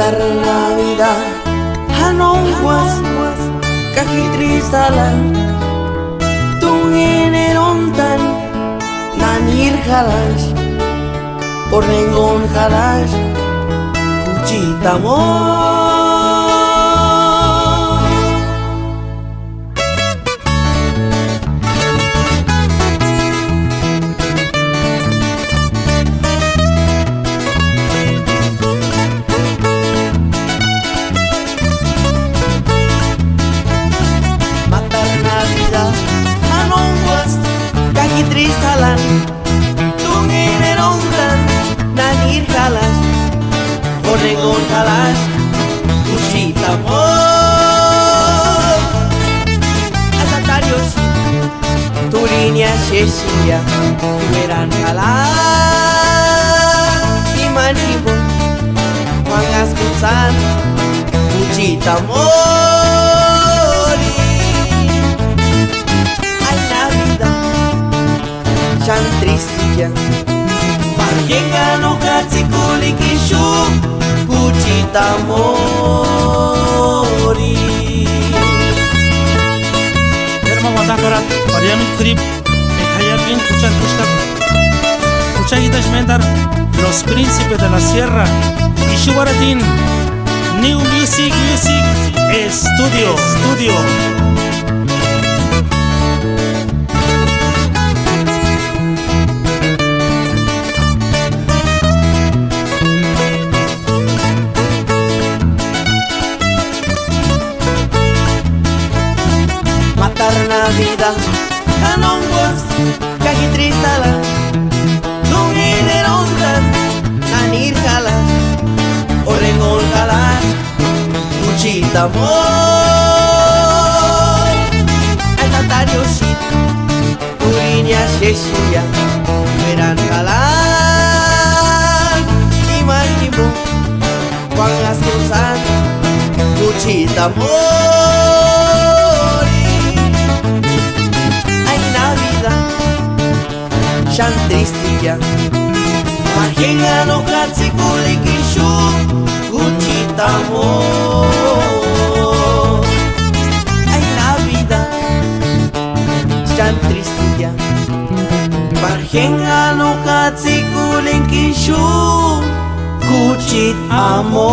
matar Navidad hanongwas kahitrisalan tunginerontan nanir halas orengon halas kuchitamo. Tristalan, tunginerontan, nanir halas, orengon halas, kuchitamo. Atatarios, turinia shesia, tueran halas, imanibo, pangas kutsan, kuchitamo. Tan tristilla Parjenga no katsikulik ishu Kuchita mori Herma wadakorat Ariamin krip Ekayarvin kuchat kushkat Kuchahidash mendar Los príncipes de la sierra Ishubaratin New Music Studio Navidad, canongos, cajitrisalan, tunginerontan, nanir halas, orengon halas, kuchitamo. Atatarios, turinia shesia, verán halas, imanibo, pangas kutsan, kuchitamo. Shan tristilla Parjenga no katsikulik ishu Kuchitamo. Ay Navidad Shan tristilla Parjenga no katsikulik ishu Kuchitamo.